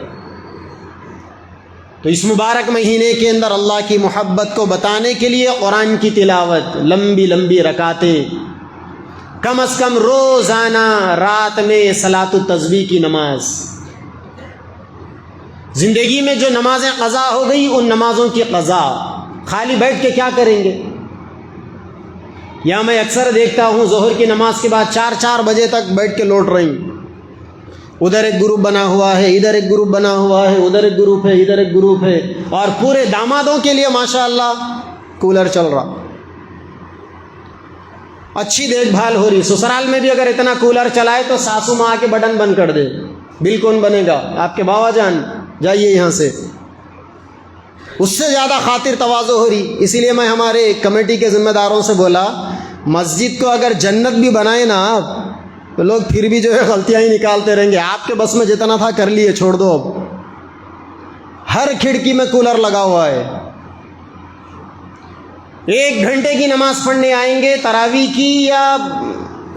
تو اس مبارک مہینے کے اندر اللہ کی محبت کو بتانے کے لیے قرآن کی تلاوت، لمبی لمبی رکعتیں، کم از کم روزانہ رات میں صلاۃ التسبیح کی نماز۔ زندگی میں جو نمازیں قضا ہو گئی ان نمازوں کی قضا۔ خالی بیٹھ کے کیا کریں گے؟ یا میں اکثر دیکھتا ہوں ظہر کی نماز کے بعد 4 بجے تک بیٹھ کے لوٹ رہی ہیں۔ ادھر ایک گروپ بنا ہوا ہے، ادھر ایک گروپ بنا ہوا ہے، ادھر ایک گروپ ہے، ادھر ایک گروپ ہے، اور پورے دامادوں کے لیے ماشاءاللہ کولر چل رہا، اچھی دیکھ بھال ہو رہی۔ سسرال میں بھی اگر اتنا کولر چلائے تو ساسو ماں کے بٹن بند کر دے، بل کون بنے گا؟ آپ کے باوا جان، جائیے یہاں سے۔ اس سے زیادہ خاطر تواضع ہو رہی۔ اسی لیے میں ہمارے کمیٹی کے ذمہ داروں سے بولا مسجد کو اگر جنت بھی بنائے نا آپ تو لوگ پھر بھی جو ہے غلطیاں ہی نکالتے رہیں گے۔ آپ کے بس میں جتنا تھا کر لیے، چھوڑ دو اب۔ ہر کھڑکی میں کولر لگا ہوا ہے۔ 1 گھنٹے کی نماز پڑھنے آئیں گے تراویح کی، یا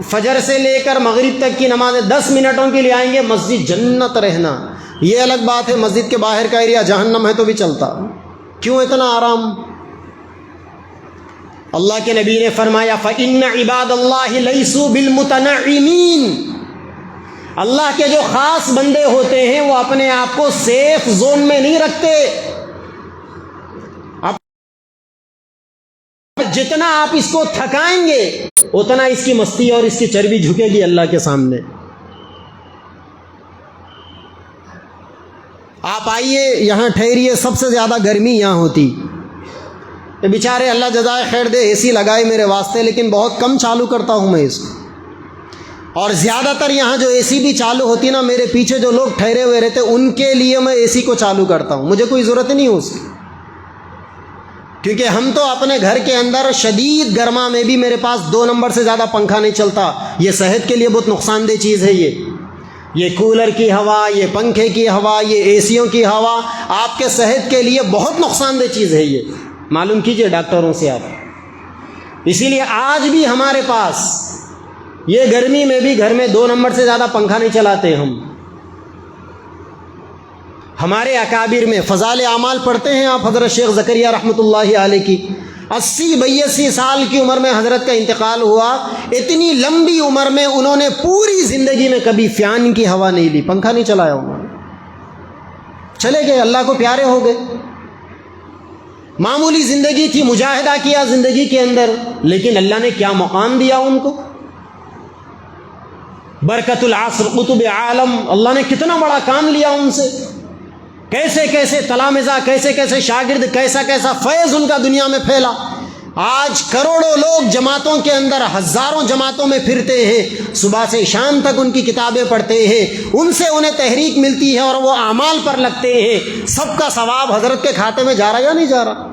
فجر سے لے کر مغرب تک کی نمازیں 10 منٹوں کے لیے آئیں گے، مسجد جنت رہنا۔ یہ الگ بات ہے مسجد کے باہر کا ایریا جہنم ہے تو بھی چلتا، کیوں اتنا آرام؟ اللہ کے نبی نے فرمایا فَإِنَّ عِبَادَ اللَّهِ لَيْسُوا بِالْمُتَنَعِّمِينَ، اللہ کے جو خاص بندے ہوتے ہیں وہ اپنے آپ کو سیف زون میں نہیں رکھتے۔ جتنا آپ اس کو تھکائیں گے اتنا اس کی مستی اور اس کی چربی جھکے گی اللہ کے سامنے۔ آپ آئیے یہاں ٹھہریے، سب سے زیادہ گرمی یہاں ہوتی۔ یہ بیچارے اللہ جزائے خیر دے اے سی لگائے میرے واسطے، لیکن بہت کم چالو کرتا ہوں میں اس کو، اور زیادہ تر یہاں جو اے سی بھی چالو ہوتی نا، میرے پیچھے جو لوگ ٹھہرے ہوئے رہتے ان کے لیے میں اے سی کو چالو کرتا ہوں، مجھے کوئی ضرورت نہیں ہے اس کی، کیونکہ ہم تو اپنے گھر کے اندر شدید گرما میں بھی میرے پاس 2 نمبر سے زیادہ پنکھا نہیں چلتا۔ یہ صحت کے لیے بہت نقصان دہ چیز ہے۔ یہ کولر کی ہوا، یہ پنکھے کی ہوا، یہ اے سیوں کی ہوا آپ کے صحت کے لیے بہت نقصان دہ چیز ہے۔ یہ معلوم کیجئے ڈاکٹروں سے آپ۔ اسی لیے آج بھی ہمارے پاس یہ گرمی میں بھی گھر میں 2 نمبر سے زیادہ پنکھا نہیں چلاتے ہم۔ ہمارے اکابر میں فضائل اعمال پڑھتے ہیں آپ، حضرت شیخ زکریا رحمۃ اللہ علیہ کی 80-82 سال کی عمر میں حضرت کا انتقال ہوا۔ اتنی لمبی عمر میں انہوں نے پوری زندگی میں کبھی فین کی ہوا نہیں لی، پنکھا نہیں چلایا انہوں نے، چلے گئے، اللہ کو پیارے ہو گئے۔ معمولی زندگی تھی، مجاہدہ کیا زندگی کے اندر، لیکن اللہ نے کیا مقام دیا ان کو۔ برکت العصر قطب عالم، اللہ نے کتنا بڑا کام لیا ان سے، کیسے کیسے تلامذہ، کیسے کیسے شاگرد، کیسا کیسا فیض ان کا دنیا میں پھیلا۔ آج کروڑوں لوگ جماعتوں کے اندر، ہزاروں جماعتوں میں پھرتے ہیں، صبح سے شام تک ان کی کتابیں پڑھتے ہیں، ان سے انہیں تحریک ملتی ہے اور وہ اعمال پر لگتے ہیں۔ سب کا ثواب حضرت کے کھاتے میں جا رہا یا نہیں جا رہا؟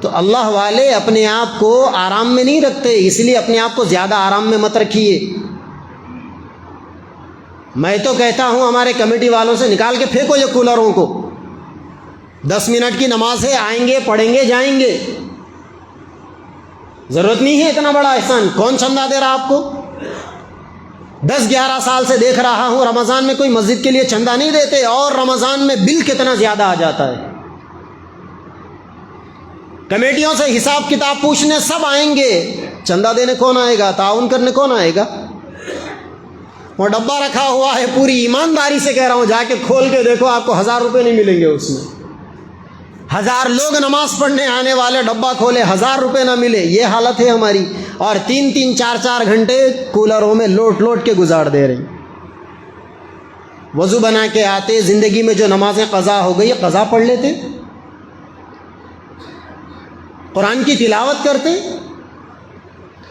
تو اللہ والے اپنے آپ کو آرام میں نہیں رکھتے، اس لیے اپنے آپ کو زیادہ آرام میں مت رکھیے۔ میں تو کہتا ہوں ہمارے کمیٹی والوں سے نکال کے پھینکو یہ کولروں کو. 10 منٹ کی نماز ہے, آئیں گے, پڑھیں گے, جائیں گے. ضرورت نہیں ہے اتنا بڑا احسان. کون چندہ دے رہا آپ کو؟ 10-11 سال سے دیکھ رہا ہوں رمضان میں کوئی مسجد کے لیے چندہ نہیں دیتے, اور رمضان میں بل کتنا زیادہ آ جاتا ہے. کمیٹیوں سے حساب کتاب پوچھنے سب آئیں گے, چندہ دینے کون آئے گا؟ تعاون کرنے کون آئے گا؟ وہ ڈبہ رکھا ہوا ہے, پوری ایمانداری سے کہہ رہا ہوں, جا کے کھول کے دیکھو, آپ کو 1000 روپے نہیں ملیں گے اس میں. 1000 لوگ نماز پڑھنے آنے والے, ڈبہ کھولے, 1000 روپے نہ ملے. یہ حالت ہے ہماری. اور 3-3 4-4 گھنٹے کولروں میں لوٹ لوٹ کے گزار دے رہے ہیں. وضو بنا کے آتے, زندگی میں جو نمازیں قضا ہو گئی قضا پڑھ لیتے, قرآن کی تلاوت کرتے,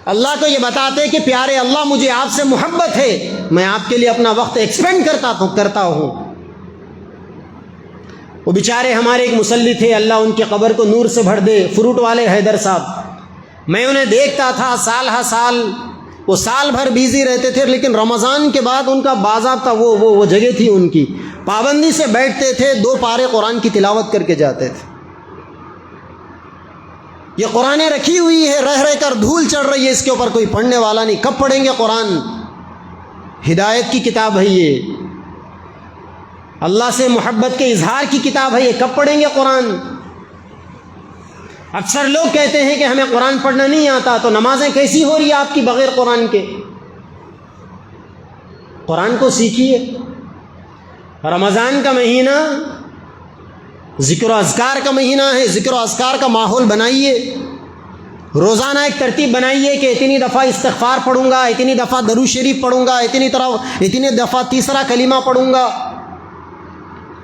اللہ کو یہ بتاتے کہ پیارے اللہ مجھے آپ سے محبت ہے, میں آپ کے لیے اپنا وقت ایکسپینڈ کرتا ہوں. وہ بیچارے ہمارے ایک مصلی تھے, اللہ ان کی قبر کو نور سے بھر دے, فروٹ والے حیدر صاحب. میں انہیں دیکھتا تھا سال ہر سال, وہ سال بھر بیزی رہتے تھے, لیکن رمضان کے بعد ان کا باضابطہ وہ جگہ تھی ان کی, پابندی سے بیٹھتے تھے, 2 پارے قرآن کی تلاوت کر کے جاتے تھے. یہ قرآن رکھی ہوئی ہے, رہ رہ کر دھول چڑھ رہی ہے, اس کے اوپر کوئی پڑھنے والا نہیں. کب پڑھیں گے قرآن؟ ہدایت کی کتاب ہے یہ, اللہ سے محبت کے اظہار کی کتاب ہے یہ. کب پڑھیں گے قرآن؟ اکثر لوگ کہتے ہیں کہ ہمیں قرآن پڑھنا نہیں آتا, تو نمازیں کیسی ہو رہی ہے آپ کی بغیر قرآن کے؟ قرآن کو سیکھیے. رمضان کا مہینہ ذکر و اذکار کا مہینہ ہے, ذکر و اذکار کا ماحول بنائیے. روزانہ ایک ترتیب بنائیے کہ اتنی دفعہ استغفار پڑھوں گا, اتنی دفعہ درود شریف پڑھوں گا, اتنی دفعہ تیسرا کلمہ پڑھوں گا.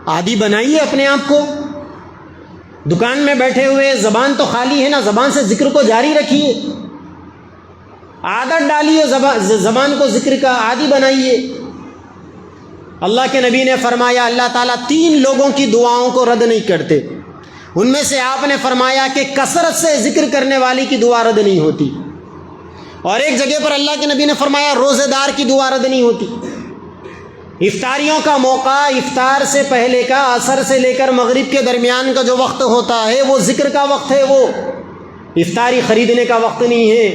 عادی بنائیے اپنے آپ کو. دکان میں بیٹھے ہوئے زبان تو خالی ہے نا, زبان سے ذکر کو جاری رکھیے, عادت ڈالیے, زبان کو ذکر کا عادی بنائیے. اللہ کے نبی نے فرمایا اللہ تعالیٰ 3 لوگوں کی دعاؤں کو رد نہیں کرتے. ان میں سے آپ نے فرمایا کہ کثرت سے ذکر کرنے والی کی دعا رد نہیں ہوتی, اور ایک جگہ پر اللہ کے نبی نے فرمایا روزے دار کی دعا رد نہیں ہوتی. افطاریوں کا موقع, افطار سے پہلے کا, عصر سے لے کر مغرب کے درمیان کا جو وقت ہوتا ہے وہ ذکر کا وقت ہے, وہ افطاری خریدنے کا وقت نہیں ہے.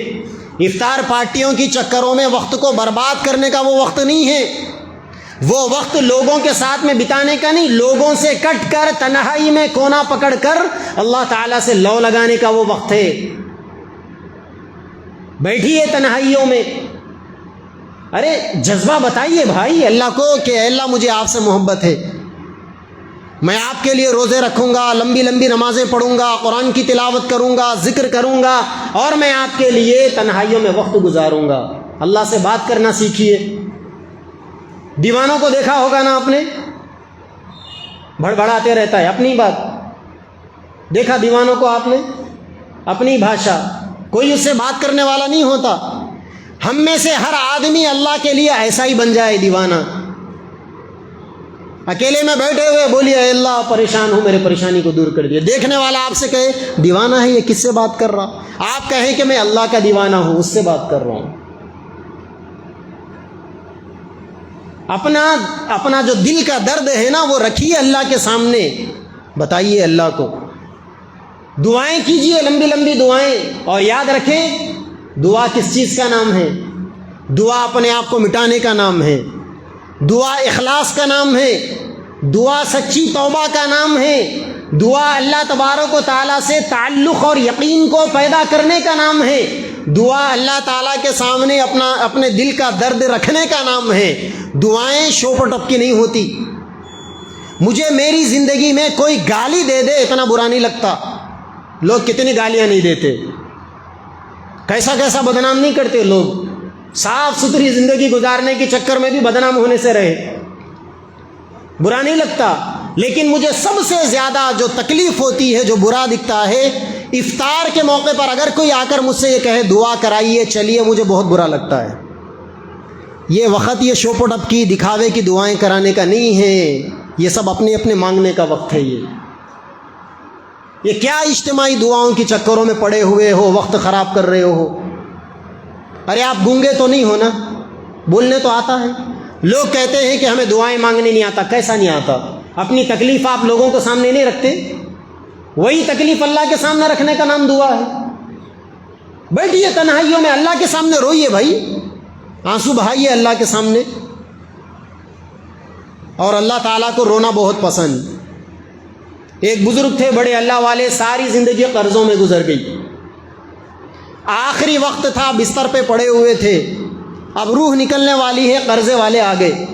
افطار پارٹیوں کی چکروں میں وقت کو برباد کرنے کا وہ وقت نہیں ہے. وہ وقت لوگوں کے ساتھ میں بتانے کا نہیں, لوگوں سے کٹ کر تنہائی میں کونا پکڑ کر اللہ تعالیٰ سے لو لگانے کا وہ وقت ہے. بیٹھیے تنہائیوں میں, ارے جذبہ بتائیے بھائی اللہ کو کہ اے اللہ مجھے آپ سے محبت ہے, میں آپ کے لیے روزے رکھوں گا, لمبی لمبی نمازیں پڑھوں گا, قرآن کی تلاوت کروں گا, ذکر کروں گا, اور میں آپ کے لیے تنہائیوں میں وقت گزاروں گا. اللہ سے بات کرنا سیکھیے. دیوانوں کو دیکھا ہوگا نا آپ نے, بڑبڑاتے رہتا ہے اپنی بات. دیکھا دیوانوں کو آپ نے, اپنی بھاشا, کوئی اس سے بات کرنے والا نہیں ہوتا. ہم میں سے ہر آدمی اللہ کے لیے ایسا ہی بن جائے دیوانہ. اکیلے میں بیٹھے ہوئے بولیے اے اللہ پریشان ہوں, میرے پریشانی کو دور کر دیا. دیکھنے والا آپ سے کہے دیوانہ ہے یہ, کس سے بات کر رہا؟ آپ کہیں کہ میں اللہ کا دیوانہ ہوں, اس سے بات کر رہا ہوں. اپنا جو دل کا درد ہے نا وہ رکھیے اللہ کے سامنے, بتائیے اللہ کو. دعائیں کیجیے, لمبی لمبی دعائیں, اور یاد رکھیں دعا کس چیز کا نام ہے؟ دعا اپنے آپ کو مٹانے کا نام ہے, دعا اخلاص کا نام ہے, دعا سچی توبہ کا نام ہے, دعا اللہ تبارک و تعالیٰ سے تعلق اور یقین کو پیدا کرنے کا نام ہے, دعا اللہ تعالیٰ کے سامنے اپنے دل کا درد رکھنے کا نام ہے. دعائیں شوپ و ٹپ کی نہیں ہوتی. مجھے میری زندگی میں کوئی گالی دے دے اتنا برا نہیں لگتا. لوگ کتنی گالیاں نہیں دیتے, کیسا کیسا بدنام نہیں کرتے لوگ. صاف ستھری زندگی گزارنے کے چکر میں بھی بدنام ہونے سے رہے, برا نہیں لگتا. لیکن مجھے سب سے زیادہ جو تکلیف ہوتی ہے, جو برا دکھتا ہے, افطار کے موقع پر اگر کوئی آ کر مجھ سے یہ کہے دعا کرائیے چلیے, مجھے بہت برا لگتا ہے. یہ وقت یہ شوپ و ٹپ کی دکھاوے کی دعائیں کرانے کا نہیں ہے, یہ سب اپنے اپنے مانگنے کا وقت ہے. یہ کیا اجتماعی دعاؤں کی چکروں میں پڑے ہوئے ہو, وقت خراب کر رہے ہو. ارے آپ گونگے تو نہیں ہو نا, بولنے تو آتا ہے. لوگ کہتے ہیں کہ ہمیں دعائیں مانگنے نہیں آتا. کیسا نہیں آتا؟ اپنی تکلیف آپ لوگوں کو سامنے نہیں رکھتے؟ وہی تکلیف اللہ کے سامنے رکھنے کا نام دعا ہے. بیٹھیے تنہائیوں میں اللہ کے سامنے روئیے بھائی, آنسو بہائیے اللہ کے سامنے. اور اللہ تعالیٰ کو رونا بہت پسند. ایک بزرگ تھے بڑے اللہ والے, ساری زندگی قرضوں میں گزر گئی. آخری وقت تھا, بستر پہ پڑے ہوئے تھے, اب روح نکلنے والی ہے. قرضے والے آ گئے,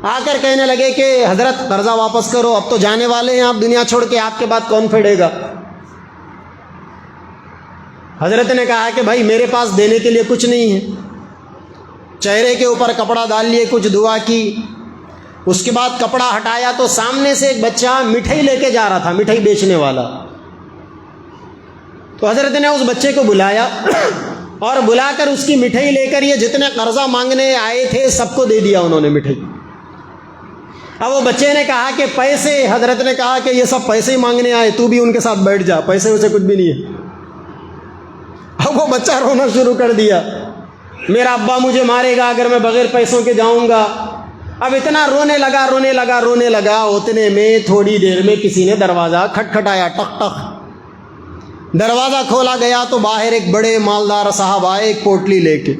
آ کر کہنے لگے کہ حضرت قرضہ واپس کرو, اب تو جانے والے ہیں آپ دنیا چھوڑ کے, آپ کے بعد کون پھیڑے گا؟ حضرت نے کہا کہ بھائی میرے پاس دینے کے لیے کچھ نہیں ہے. چہرے کے اوپر کپڑا ڈال لیے, کچھ دعا کی, اس کے بعد کپڑا ہٹایا تو سامنے سے ایک بچہ مٹھائی لے کے جا رہا تھا, مٹھائی بیچنے والا. تو حضرت نے اس بچے کو بلایا اور بلا کر اس کی مٹھائی لے کر یہ جتنے قرضہ مانگنے آئے تھے سب کو دے دیا انہوں نے مٹھائی. اب وہ بچے نے کہا کہ پیسے, حضرت نے کہا کہ یہ سب پیسے ہی مانگنے آئے, تو بھی ان کے ساتھ بیٹھ جا, پیسے ویسے کچھ بھی نہیں ہے. اب وہ بچہ رونا شروع کر دیا, میرا ابا مجھے مارے گا اگر میں بغیر پیسوں کے جاؤں گا. اب اتنا رونے لگا. اتنے میں تھوڑی دیر میں کسی نے دروازہ کھٹکھٹایا, ٹک ٹک. دروازہ کھولا گیا تو باہر ایک بڑے مالدار صاحب آئے ایک پوٹلی لے کے,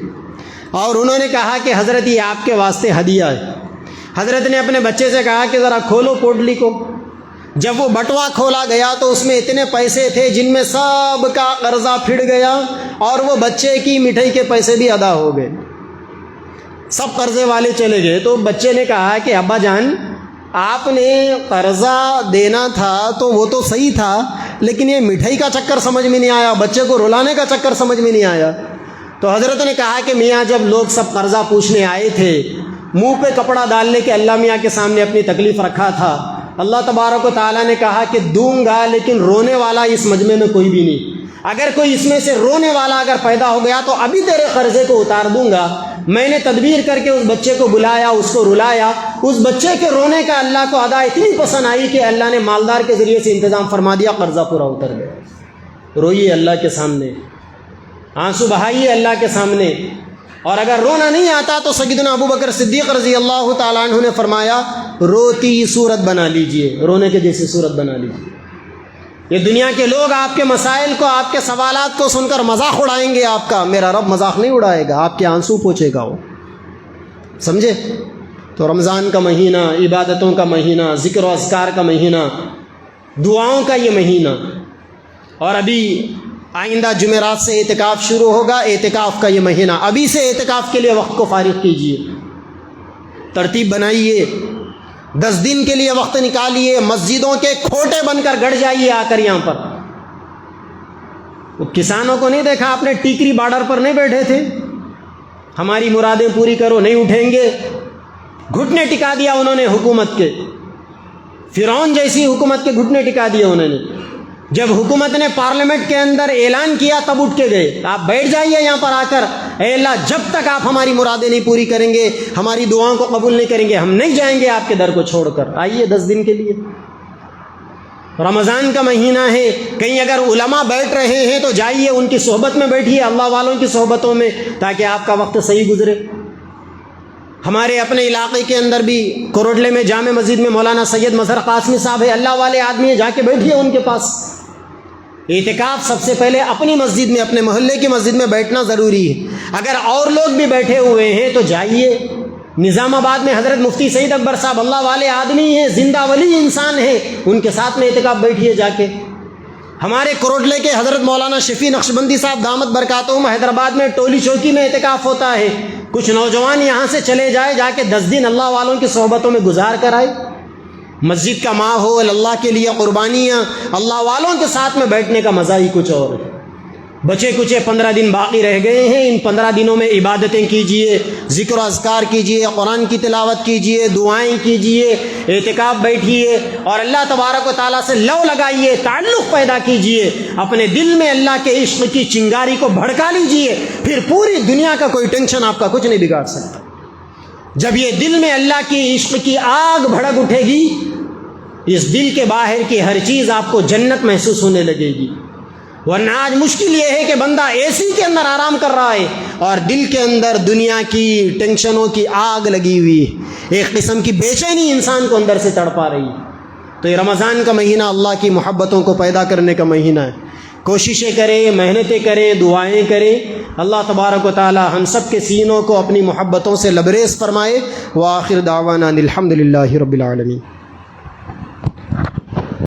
اور انہوں نے کہا کہ حضرت یہ آپ کے واسطے ہدیہ ہے. حضرت نے اپنے بچے سے کہا کہ ذرا کھولو پوٹلی کو. جب وہ بٹوا کھولا گیا تو اس میں اتنے پیسے تھے جن میں سب کا قرضہ پھٹ گیا, اور وہ بچے کی مٹھائی کے پیسے بھی ادا ہو گئے. سب قرضے والے چلے گئے. تو بچے نے کہا کہ ابا جان آپ نے قرضہ دینا تھا تو وہ تو صحیح تھا, لیکن یہ مٹھائی کا چکر سمجھ میں نہیں آیا, بچے کو رلانے کا چکر سمجھ میں نہیں آیا. تو حضرت نے کہا کہ میاں جب لوگ سب قرضہ پوچھنے آئے تھے, منہ پہ کپڑا ڈالنے کے اللہ میاں کے سامنے اپنی تکلیف رکھا تھا. اللہ تبارک و تعالیٰ نے کہا کہ دوں گا, لیکن رونے والا اس مجمع میں کوئی بھی نہیں. اگر کوئی اس میں سے رونے والا اگر پیدا ہو گیا تو ابھی تیرے قرضے کو اتار دوں گا. میں نے تدبیر کر کے اس بچے کو بلایا, اس کو رلایا. اس بچے کے رونے کا اللہ کو ادا اتنی پسند آئی کہ اللہ نے مالدار کے ذریعے سے انتظام فرما دیا, قرضہ پورا اتر گیا. روئیے اللہ کے سامنے, آنسو بہائیے اللہ کے سامنے. اور اگر رونا نہیں آتا تو سیدنا ابو بکر صدیق رضی اللہ تعالیٰ عنہ نے فرمایا روتی صورت بنا لیجئے, رونے کے جیسی صورت بنا لیجئے. یہ دنیا کے لوگ آپ کے مسائل کو, آپ کے سوالات کو سن کر مذاق اڑائیں گے آپ کا, میرا رب مذاق نہیں اڑائے گا, آپ کے آنسو پوچھے گا وہ, سمجھے؟ تو رمضان کا مہینہ, عبادتوں کا مہینہ, ذکر و اذکار کا مہینہ, دعاؤں کا یہ مہینہ. اور ابھی آئندہ جمعرات سے اعتکاف شروع ہوگا, اعتکاف کا یہ مہینہ. ابھی سے اعتکاف کے لیے وقت کو فارغ کیجیے, ترتیب بنائیے, 10 دن کے لیے وقت نکالیے. مسجدوں کے کھوٹے بن کر گڑ جائیے آ کر یہاں پر. وہ کسانوں کو نہیں دیکھا آپ نے, ٹیکری بارڈر پر نہیں بیٹھے تھے, ہماری مرادیں پوری کرو, نہیں اٹھیں گے. گھٹنے ٹکا دیا انہوں نے حکومت کے, فرعون جیسی حکومت کے گھٹنے ٹکا دیے انہوں نے. جب حکومت نے پارلیمنٹ کے اندر اعلان کیا تب اٹھ کے گئے. آپ بیٹھ جائیے یہاں پر آ کر, اے اللہ جب تک آپ ہماری مرادیں نہیں پوری کریں گے, ہماری دعاؤں کو قبول نہیں کریں گے, ہم نہیں جائیں گے آپ کے در کو چھوڑ کر. آئیے 10 دن کے لیے, رمضان کا مہینہ ہے. کہیں اگر علماء بیٹھ رہے ہیں تو جائیے ان کی صحبت میں بیٹھیے, اللہ والوں کی صحبتوں میں, تاکہ آپ کا وقت صحیح گزرے. ہمارے اپنے علاقے کے اندر بھی کروڑلے میں جامع مسجد میں مولانا سید مظہر قاسمی صاحب ہے, اللہ والے آدمی ہیں, جا کے بیٹھیے ان کے پاس. اعتکاف سب سے پہلے اپنی مسجد میں, اپنے محلے کی مسجد میں بیٹھنا ضروری ہے. اگر اور لوگ بھی بیٹھے ہوئے ہیں تو جائیے. نظام آباد میں حضرت مفتی سعید اکبر صاحب اللہ والے آدمی ہیں, زندہ ولی انسان ہیں, ان کے ساتھ میں اعتکاف بیٹھیے جا کے. ہمارے کروڑلے کے حضرت مولانا شفیع نقشبندی صاحب دامت برکاتہم حیدرآباد میں ٹولی چوکی میں اعتکاف ہوتا ہے. کچھ نوجوان یہاں سے چلے جائے, جا کے 10 دن اللہ والوں کی صحبتوں میں گزار کر آئے. مسجد کا ماحول, اللہ کے لیے قربانیاں, اللہ والوں کے ساتھ میں بیٹھنے کا مزہ ہی کچھ اور ہے. بچے کچھ 15 دن باقی رہ گئے ہیں, ان 15 دنوں میں عبادتیں کیجئے, ذکر و اذکار کیجئے, قرآن کی تلاوت کیجئے, دعائیں کیجئے, اعتکاف بیٹھیے, اور اللہ تبارک و تعالیٰ سے لو لگائیے, تعلق پیدا کیجئے, اپنے دل میں اللہ کے عشق کی چنگاری کو بھڑکا لیجئے. پھر پوری دنیا کا کوئی ٹینشن آپ کا کچھ نہیں بگاڑ سکتا. جب یہ دل میں اللہ کی عشق کی آگ بھڑک اٹھے گی, اس دل کے باہر کی ہر چیز آپ کو جنت محسوس ہونے لگے گی. ورنہ آج مشکل یہ ہے کہ بندہ اے سی کے اندر آرام کر رہا ہے اور دل کے اندر دنیا کی ٹینشنوں کی آگ لگی ہوئی ہے، ایک قسم کی بے چینی انسان کو اندر سے تڑپا رہی ہے۔ تو یہ رمضان کا مہینہ اللہ کی محبتوں کو پیدا کرنے کا مہینہ ہے۔ کوششیں کریں، محنتیں کریں، دعائیں کریں، اللہ تبارک و تعالی ہم سب کے سینوں کو اپنی محبتوں سے لبریز فرمائے۔ وآخر دعوانا الحمدللہ رب العالمین۔